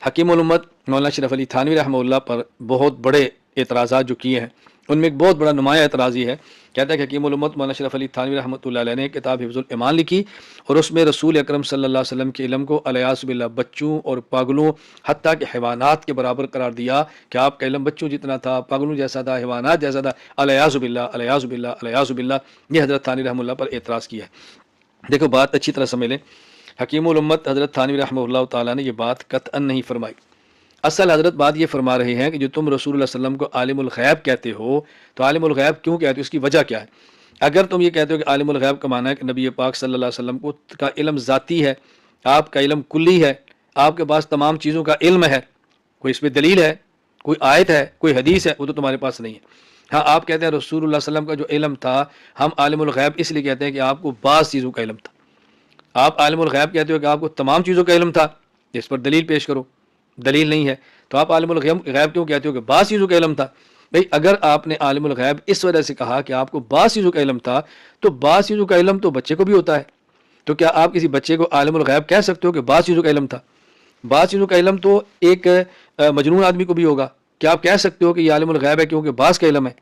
حکیم الامت مولانا اشرف علی تھانوی رحمہ اللہ پر بہت بڑے اعتراضات جو کیے ہیں، ان میں ایک بہت بڑا نمایاں اعتراض یہ ہے، کہتا ہے کہ حکیم الامت مولانا اشرف علی تھانوی رحمۃ اللہ علیہ نے کتاب حفظ الایمان لکھی اور اس میں رسول اکرم صلی اللہ علیہ وسلم کے علم کو الیاذ باللہ بچوں اور پاگلوں حتیٰ کہ حیوانات کے برابر قرار دیا کہ آپ کا علم بچوں جتنا تھا، پاگلوں جیسا تھا، حیوانات جیسا تھا، الیاذ باللہ الیاذ باللہ الیاذ باللہ۔ یہ حضرت تھانوی رحمہ اللہ پر اعتراض کیا ہے۔ دیکھو بات اچھی طرح سمجھ لیں، حکیم الامت حضرت تھانوی رحمہ اللہ تعالیٰ نے یہ بات قطعا نہیں فرمائی۔ اصل حضرت بات یہ فرما رہے ہیں کہ جو تم رسول اللہ صلی اللہ علیہ وسلم کو عالم الغیب کہتے ہو، تو عالم الغیب کیوں کہتے ہو، اس کی وجہ کیا ہے؟ اگر تم یہ کہتے ہو کہ عالم الغیب کا معنی ہے کہ نبی پاک صلی اللہ علیہ وسلم کو کا علم ذاتی ہے، آپ کا علم کلی ہے، آپ کے پاس تمام چیزوں کا علم ہے، کوئی اس پہ دلیل ہے، کوئی آیت ہے، کوئی حدیث ہے، وہ تو تمہارے پاس نہیں ہے۔ ہاں آپ کہتے ہیں رسول اللہ صلی اللہ علیہ وسلم کا جو علم تھا، ہم عالم الغیب اس لیے کہتے ہیں کہ آپ کو بعض چیزوں کا علم تھا۔ آپ عالم الغیب کہتے ہو کہ آپ کو تمام چیزوں کا علم تھا، اس پر دلیل پیش کرو، دلیل نہیں ہے تو آپ عالم الغیب کیوں کہتے ہو کہ بعض چیزوں کا علم تھا؟ بھئی اگر آپ نے عالم الغیب اس وجہ سے کہا کہ آپ کو بعض چیزوں کا علم تھا، تو بعض چیزوں کا علم تو بچے کو بھی ہوتا ہے، تو کیا آپ کسی بچے کو عالم الغیب کہہ سکتے ہو کہ بعض چیزوں کا علم تھا؟ بعض چیزوں کا علم تو ایک مجنون آدمی کو بھی ہوگا، کیا آپ کہہ سکتے ہو کہ یہ عالم الغیب ہے کیونکہ بعض کا علم ہے؟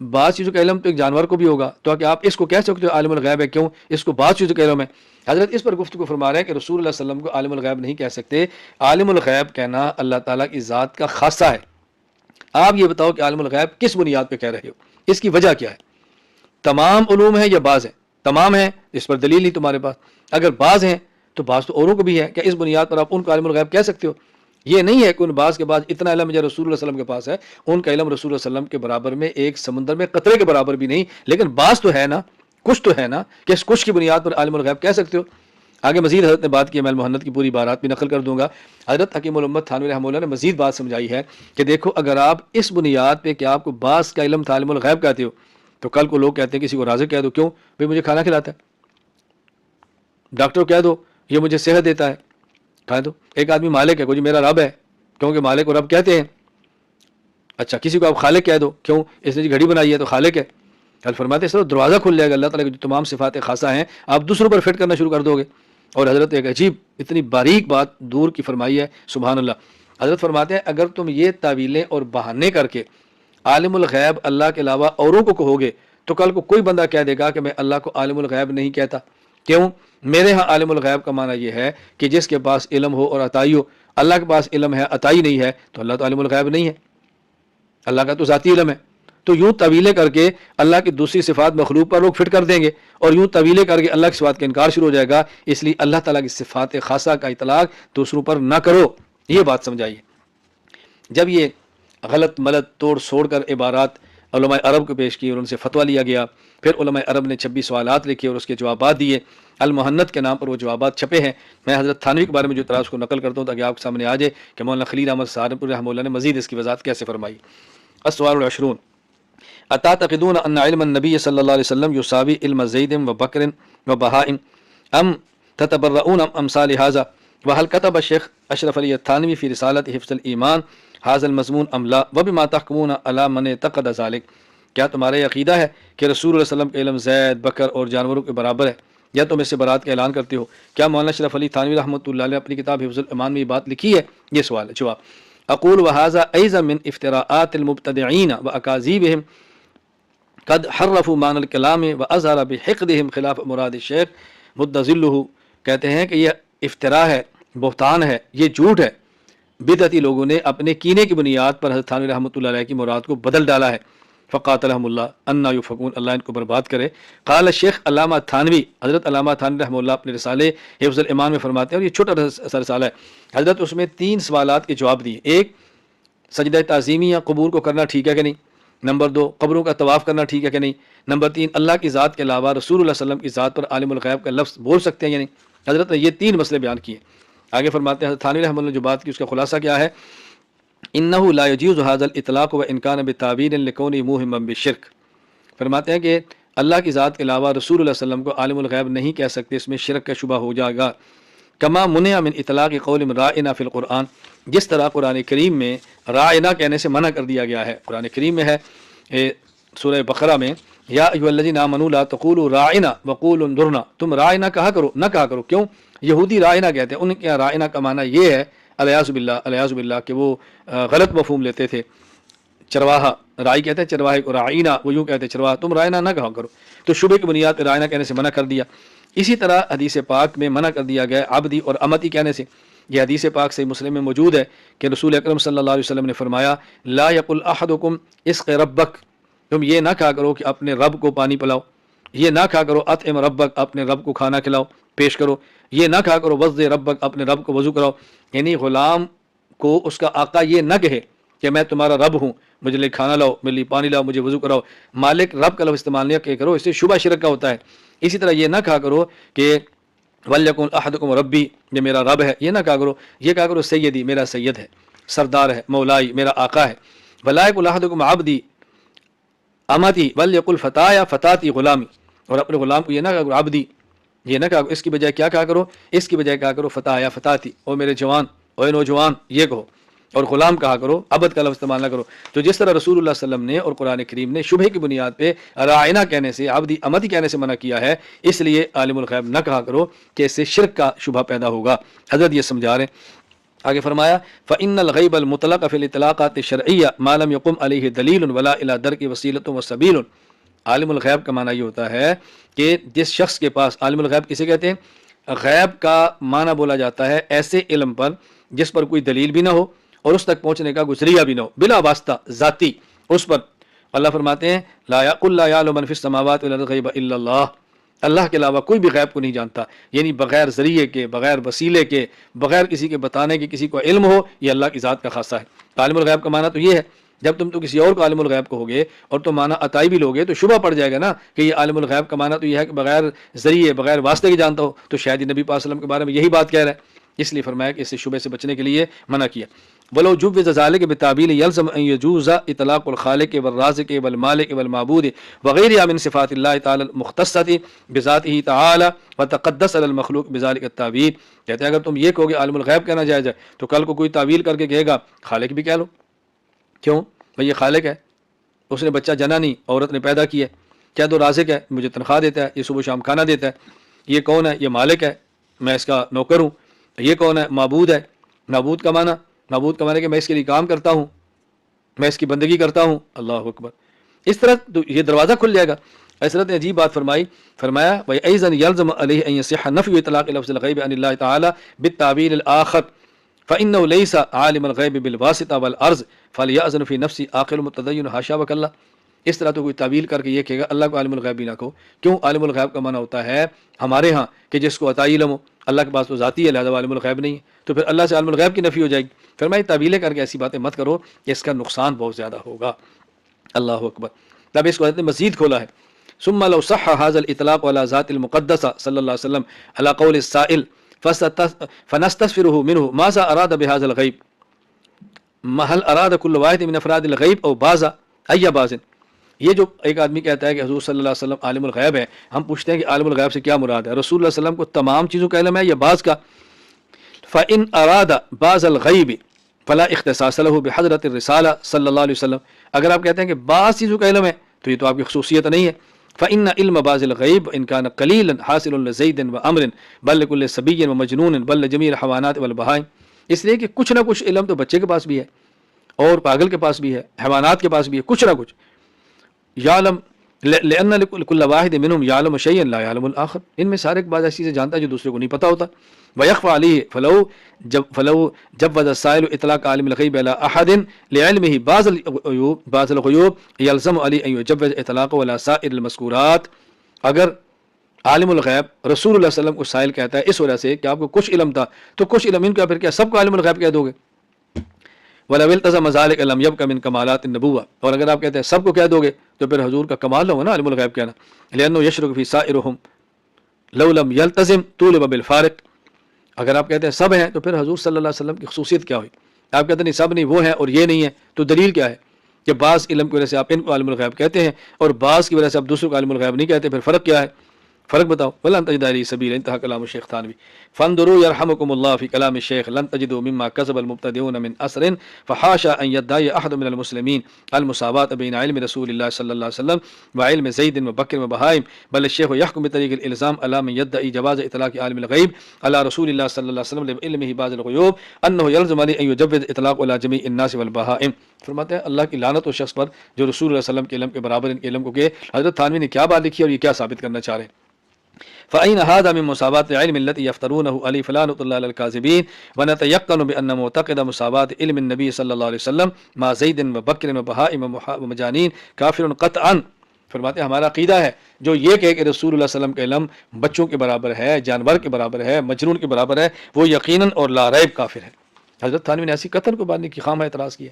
بعض چیزوں کا علم تو ایک جانور کو بھی ہوگا، تو کہ آپ اس کو کہہ سکتے ہو عالم الغیب ہے کیوں، اس کو بعض چیزوں کا علم ہے؟ حضرت اس پر گفتگو فرما رہے ہیں کہ رسول اللہ صلی اللہ علیہ وسلم کو عالم الغیب نہیں کہہ سکتے۔ عالم الغیب کہنا اللہ تعالیٰ کی ذات کا خاصہ ہے۔ آپ یہ بتاؤ کہ عالم الغیب کس بنیاد پہ کہہ رہے ہو، اس کی وجہ کیا ہے؟ تمام علوم ہیں یا بعض ہیں؟ تمام ہیں، اس پر دلیل نہیں تمہارے پاس۔ اگر بعض ہیں تو بعض تو اوروں کو بھی ہے، کیا اس بنیاد پر آپ ان کو عالم الغیب کہہ سکتے ہو؟ یہ نہیں ہے کہ ان بعض کے بعد اتنا علم جو رسول اللہ صلی اللہ علیہ وسلم کے پاس ہے، ان کا علم رسول اللہ صلی اللہ علیہ وسلم کے برابر میں ایک سمندر میں قطرے کے برابر بھی نہیں، لیکن بعض تو ہے نا، کچھ تو ہے نا، کہ اس کچھ کی بنیاد پر عالم الغیب کہہ سکتے ہو۔ آگے مزید حضرت نے بات کی، میں المحنت کی پوری بارات بھی نقل کر دوں گا۔ حضرت حکیم الامت تھانوی رحمہ اللہ نے مزید بات سمجھائی ہے کہ دیکھو اگر آپ اس بنیاد پہ کہ آپ کو بعض کا علم تھا عالم الغیب کہتے ہو، تو کل کو لوگ کہتے ہیں کسی کو رازق کہہ دو، کیوں بھئی مجھے کھانا کھلاتا ہے، ڈاکٹر کہہ دو یہ مجھے صحت دیتا ہے، کہہ دو۔ ایک آدمی مالک ہے، کوئی میرا رب ہے، کیونکہ مالک کو رب کہتے ہیں۔ اچھا کسی کو آپ خالق کہہ دو، کیوں اس نے گھڑی بنائی ہے تو خالق ہے۔ کل فرماتے ہیں سر دروازہ کھل جائے گا، اللہ تعالیٰ کی جو تمام صفات خاصہ ہیں آپ دوسروں پر فٹ کرنا شروع کر دو گے۔ اور حضرت ایک عجیب اتنی باریک بات دور کی فرمائی ہے، سبحان اللہ۔ حضرت فرماتے ہیں اگر تم یہ تعویلیں اور بہانے کر کے عالم الغیب اللہ کے علاوہ اوروں کو کہو گے، تو کل کو کوئی بندہ کہہ دے گا کہ میں اللہ کو عالم الغیب نہیں کہتا۔ کیوں؟ میرے ہاں عالم الغیب کا معنی یہ ہے کہ جس کے پاس علم ہو اور عطائی ہو۔ اللہ کے پاس علم ہے عطائی نہیں ہے تو اللہ تو عالم الغیب نہیں ہے، اللہ کا تو ذاتی علم ہے۔ تو یوں طویلیں کر کے اللہ کی دوسری صفات مخلوق پر لوگ فٹ کر دیں گے، اور یوں طویلیں کر کے اللہ کی صفات کا انکار شروع ہو جائے گا۔ اس لیے اللہ تعالیٰ کی صفات خاصہ کا اطلاق دوسروں پر نہ کرو، یہ بات سمجھائیے۔ جب یہ غلط ملت توڑ سوڑ کر عبارات علماء عرب کو پیش کی اور ان سے فتویٰ لیا گیا، پھر علماء عرب نے 26 سوالات لکھے اور اس کے جوابات دیے، المحنت کے نام پر وہ جوابات چھپے ہیں۔ میں حضرت تھانوی کے بارے میں جو اعتراض کو نقل کرتا ہوں تاکہ آپ کے سامنے آ جائے کہ مولانا خلیل احمد سہارنپور رحمہ اللہ نے مزید اس کی وضاحت کیسے فرمائی۔ السؤال العشرون اتعتقدون ان علم النبی صلی اللہ علیہ وسلم یساوی علم زید و بکر و بہائم ام تتبرؤون امثال هذا وهل كتب الشيخ اشرف علی التھانوی فی رسالۃ حفظ الایمان هذا المضمون ام لا وبما تحكمون على من اعتقد ذلك؟ کیا تمہارا یہ عقیدہ ہے کہ رسول اللہ صلی اللہ علیہ وسلم کا علم زید بکر اور جانوروں کے برابر ہے، یا تم اس سے برات کا اعلان کرتے ہو؟ کیا مولانا اشرف علی تھانوی رحمۃ اللہ علیہ اپنی کتاب حفظ الایمان میں یہ بات لکھی ہے؟ یہ سوال ہے۔ جواب اقول وهذا ايضا من افتراءات المبتدعين واكاذيبهم قد حرفوا معنى الكلام واظهر بحقدهم خلاف مراد الشیخ مد ظلہ۔ کہتے ہیں کہ یہ افطرا ہے، بہتان ہے، یہ جھوٹ ہے۔ بدعتی لوگوں نے اپنے کینے کی بنیاد پر حضرت تھانوی رحمۃ اللہ علیہ کی مراد کو بدل ڈالا ہے۔ فقاتلہم اللہ انا یفقون، اللہ ان کو برباد کرے۔ قال الشیخ علامہ تھانوی، حضرت علامہ تھانوی رحمہ اللہ اپنے رسالے حفظ الایمان میں فرماتے ہیں، اور یہ چھوٹا سا رسالہ ہے، حضرت اس میں 3 سوالات کے جواب دیے۔ ایک، سجدہ تعظیمی یا قبور کو کرنا ٹھیک ہے کہ نہیں؟ نمبر 2، قبروں کا طواف کرنا ٹھیک ہے کہ نہیں؟ نمبر 3، اللہ کی ذات کے علاوہ رسول اللہ صلی اللہ علیہ وسلم کی ذات پر عالم الغیب کا لفظ بول سکتے ہیں یا نہیں؟ حضرت نے یہ 3 مسئلے بیان کیے۔ آگے فرماتے ہیں حضرت تھانوی رحمہ اللہ نے جو بات کی اس کا خلاصہ کیا ہے؟ انہ لا یجوز ھذا الاطلاق وان کان بتعبیر لکونہ موہما بالشرک۔ فرماتے ہیں کہ اللہ کی ذات کے علاوہ رسول اللہ صلی اللہ علیہ وسلم کو عالم الغیب نہیں کہہ سکتے، اس میں شرک کا شبہ ہو جائے گا۔ کما منع من اطلاق قول رائنا فی القرآن، جس طرح قرآن کریم میں رائنا کہنے سے منع کر دیا گیا ہے۔ قرآن کریم میں ہے سورہ بقرہ میں، یا ایھا الذین آمنوا لا تقولوا رائنا وقولوا انظرنا، تم رائنا کہا کرو، نہ کہا کرو۔ کیوں؟ یہودی رائنا کہتے ہیں، ان کے یہاں رائنا کا معنی یہ ہے الیاذ باللہ کہ وہ غلط مفہوم لیتے تھے. چرواہا، رائی کہتے ہیں چرواہے کو، رائنا وہ یوں کہتے ہیں چرواہا، تم رائنا نہ کہا کرو. تو شبہ کی بنیاد پہ رائنا کہنے سے منع کر دیا. اسی طرح حدیث پاک میں منع کر دیا گیا عبدی اور امتی کہنے سے. یہ حدیث پاک سے مسلم میں موجود ہے کہ رسول اکرم صلی اللہ علیہ وسلم نے فرمایا لا یقل احدکم اسق ربک، تم یہ نہ کہا کرو کہ اپنے رب کو پانی پلاؤ، یہ نہ کہا کرو اطعم ربک، اپنے رب کو کھانا کھلاؤ پیش کرو، یہ نہ کہا کرو وضع ربک، اپنے رب کو وضو کراؤ. یعنی غلام کو اس کا آقا یہ نہ کہے کہ میں تمہارا رب ہوں، مجھے لیے کھانا لاؤ، میرے لیے پانی لاؤ، مجھے وضو کراؤ. مالک رب کا لفظ استعمال نہیں کہ کرو، اس سے شبہ شرک کا ہوتا ہے. اسی طرح یہ نہ کہا کرو کہ وَلْيَكُنْ أَحَدُكُمْ رَبِّي، یہ میرا رب ہے، یہ نہ کہا کرو. یہ کہا کرو سیدی، میرا سید ہے، سردار ہے، مولائی، میرا آقا ہے. وَلَا يَقُلْ أَحَدُكُمْ عَبْدِي امتی وَلْيَقُلْ فَتَايَا فَتَاتِي غلامی، اور اپنے غلام کو یہ نہ کہا کرو عبدی، یہ نہ کہا، اس کی بجائے کیا کہا کرو، اس کی بجائے کہا کرو فتایا فتاتی، او میرے جوان، او نوجوان، یہ کہو. اور غلام کہا کرو، عبد کا لفظ استعمال نہ کرو. تو جس طرح رسول اللہ صلی اللہ علیہ وسلم نے اور قرآن کریم نے شبہ کی بنیاد پہ رائنا کہنے سے، عبدی امتی کہنے سے منع کیا ہے، اس لیے عالم الغیب نہ کہا کرو کہ اس سے شرک کا شبہ پیدا ہوگا. حضرت یہ سمجھا رہے ہیں. آگے فرمایا فإن الغیب المطلق فی الاطلاقات الشرعیہ ما لم یقم علیہ دلیل ولا الی درک وسیلۃ وسبیل. عالم الغیب کا معنی یہ ہوتا ہے کہ جس شخص کے پاس، عالم الغیب کسے کہتے ہیں؟ غیب کا معنی بولا جاتا ہے ایسے علم پر جس پر کوئی دلیل بھی نہ ہو اور اس تک پہنچنے کا کوئی ذریعہ بھی نہ ہو، بلا واسطہ، ذاتی اس پر. اللہ فرماتے ہیں قل لا یعلم من فی السماوات والارض الغیب الا اللہ، اللہ کے علاوہ کوئی بھی غیب کو نہیں جانتا. یعنی بغیر ذریعے کے، بغیر وسیلے کے، بغیر کسی کے بتانے کے کسی کو علم ہو، یہ اللہ کی ذات کا خاصہ ہے. عالم الغیب کا معنی تو یہ ہے. جب تم تو کسی اور کو عالم الغیب کہو گے اور تم معنی عطائی بھی لوگے تو شبہ پڑ جائے گا نا کہ یہ عالم الغیب کا معنی تو یہ ہے کہ بغیر ذریعے، بغیر واسطے کے جانتا ہو. تو شاید نبی پاک صلی اللہ علیہ وسلم کے بارے میں یہی بات کہہ رہا ہے، اس لیے فرمایا کہ اس سے شبہ سے بچنے کے لیے منع کیا. ولو جوز ذلك بتعبیل یلزم ان یجوز اطلاق الخالق والرازق والمالک والمعبود وغیرہ من صفات اللہ تعالی المختصۃ بذاتہ تعالی وتقدس علی المخلوق بذلك التعبیر. کہتے ہیں اگر تم یہ کہو گے عالم الغیب کہنا جائز ہے تو کل کو کوئی تعویل کر کے کہے گا خالق بھی کہہ لو. کیوں بھئی یہ خالق ہے، اس نے بچہ جنا نہیں، عورت نے پیدا کی ہے. کیا تو رازق ہے، مجھے تنخواہ دیتا ہے، یہ صبح شام کھانا دیتا ہے. یہ کون ہے؟ یہ مالک ہے، میں اس کا نوکر ہوں. یہ کون ہے؟ معبود ہے. معبود کا معنی کہ میں اس کے لیے کام کرتا ہوں، میں اس کی بندگی کرتا ہوں. اللہ اکبر. اس طرح تو یہ دروازہ کھل جائے گا. حضرت نے عجیب بات فرمایا وَأَيْضًا يَلْزَمُ عَلَيْهِ أَن يَصِحَّ نَفْيُ إِطْلَاقِ لَفْظِ الْغَيْبِ عَنِ اللَّهِ تَعَالَى بِالتَّعْبِيرِ الْآخَرِ فَإِنَّهُ لَيْسَ عَالِمَ الْغَيْبِ بِالْوَاسِطَةِ وَالْعَرْضِ فَلْيَأْذَنْ فِي نَفْسِهِ عَاقِلٌ مُتَدَيِّنٌ حاشا وکلا. اس طرح تو کوئی تعویل کر کے یہ کہے گا اللہ کو عالم الغیب بھی نہ کہو. کیوں؟ عالم الغیب کا معنی ہوتا ہے ہمارے ہاں کہ جس کو عطائی علم ہو. اللہ کے پاس تو ذاتی ہے، لہذا عالم الغیب نہیں ہے، تو پھر اللہ سے عالم الغیب کی نفی ہو جائے گی. فرمایا تعویلیں کر کے ایسی باتیں مت کرو کہ اس کا نقصان بہت زیادہ ہوگا. اللہ اکبر. تب اس کو حضرت نے مزید کھولا ہے. ثم لو صح هذا الاطلاق على ذات المقدسه صلی اللہ علیہ وسلم على قول السائل فنستفسره منه ماذا اراد بهذا الغیب، هل اراد كل واحد من افراد الغیب او بعض اي بعض. یہ جو ایک آدمی کہتا ہے کہ حضور صلی اللہ علیہ وسلم عالم الغیب ہے، ہم پوچھتے ہیں کہ عالم الغیب سے کیا مراد ہے؟ رسول اللہ صلی اللہ علیہ وسلم کو تمام چیزوں کا علم ہے یا بعض کا؟ فإن اراد بعض الغیب فلا اختصاص له بحضرت الرسالہ صلی اللہ علیہ وسلم. اگر آپ کہتے ہیں کہ بعض چیزوں کا علم ہے تو یہ تو آپ کی خصوصیت نہیں ہے. فإن علم بعض الغیب ان كان قلیلا حاصل لزید وعمر بل لكل صبی ومجنون بل لجميع الحیوانات والبہائم. اس لیے کہ کچھ نہ کچھ علم تو بچے کے پاس بھی ہے اور پاگل کے پاس بھی ہے، حیوانات کے پاس بھی ہے، کچھ نہ کچھ. یعلم لأن لكل واحد منهم يعلم شيئا لا يعلم الآخر. ان میں سارے بعض ایسی چیزیں جانتا ہے جو دوسرے کو نہیں پتہ ہوتا. ويخفى عليه فلو جوز السائل اطلاق عالم الغیب على احد لعلمه بعض الغیوب يلزم عليه ان يجوز اطلاقه على سائر المذکورات. اگر عالم الغیب رسول اللہ صلی اللہ علیہ وسلم کو سائل کہتا ہے اس وجہ سے کہ آپ کو کچھ علم تھا، تو کچھ علم ان کا پھر کیا سب کو عالم الغیب کہہ دو گے؟ وَلَوْ الْتَزَمَ ذَلِكَ لَمْ يَبْقَ مِنْ كَمَالَاتِ النُّبُوَّةِ. اور اگر آپ کہتے ہیں سب کو کہہ دو گے تو پھر حضور کا کمال ہوگا نا عالم الغیب کہنا. لِأَنَّهُ يَشْرُكُ فِي سَائِرِهِمْ لَوْ لَمْ يَلْتَزِمْ طُولِبَ بِالْفَارِقِ. اگر آپ کہتے ہیں سب ہیں تو پھر حضور صلی اللہ علیہ وسلم کی خصوصیت کیا ہوئی؟ آپ کہتے ہیں نہیں سب نہیں، وہ ہیں اور یہ نہیں ہے، تو دلیل کیا ہے کہ بعض علم کی وجہ سے آپ ان کو عالم الغیب کہتے ہیں اور بعض کی وجہ سے آپ دوسروں کو عالم الغیب نہیں کہتے؟ پھر فرق کیا ہے؟ فرق بتاؤ. ولن تجد علی سبیل، انتہا کلام الشیخ تھانوی. فانظروا يرحمكم الله في كلام الشيخ لن تجدوا مما كسب المبتدئون من اثر فحاشا ان يدعي احد من المسلمين المساواة بين علم رسول الله صلى الله عليه وسلم وعلم زيد وبكر وبهائم، بل الشيخ يحكم بطريق الالزام على من يدعي جواز اطلاق عالم الغيب على رسول الله صلى الله عليه وسلم لعلمه بعض الغيوب انه يلزم عليه ان يجوز اطلاق على جميع الناس والبهائم. فرماتے ہیں اللہ کی لعنت اس شخص پر جو رسول اللہ صلی اللہ علیہ وسلم کے علم کے برابر ان کے علم کو کہ حضرت تھانوی نے کیا بات لکھی اور یہ کیا ثابت کرنا چاہ رہے ہیں. فأين هذا من مساواة العلم التي يفترونه علي فلان الله للكاذبين ونتيقن بأن معتقد مساواة علم النبي صلى الله عليه وسلم مع زيد وبكر وبهائم ومجانين كافر قطعا. فرماتے ہیں ہمارا عقیدہ ہے جو یہ کہ رسول اللہ صلی اللہ علیہ وسلم کا علم بچوں کے برابر ہے، جانور کے برابر ہے، مجنون کے برابر ہے، وہ یقیناً اور لا ریب کافر ہے. حضرت تھانوی نے ایسی قطن کو بعد کی خام اعتراض کیا.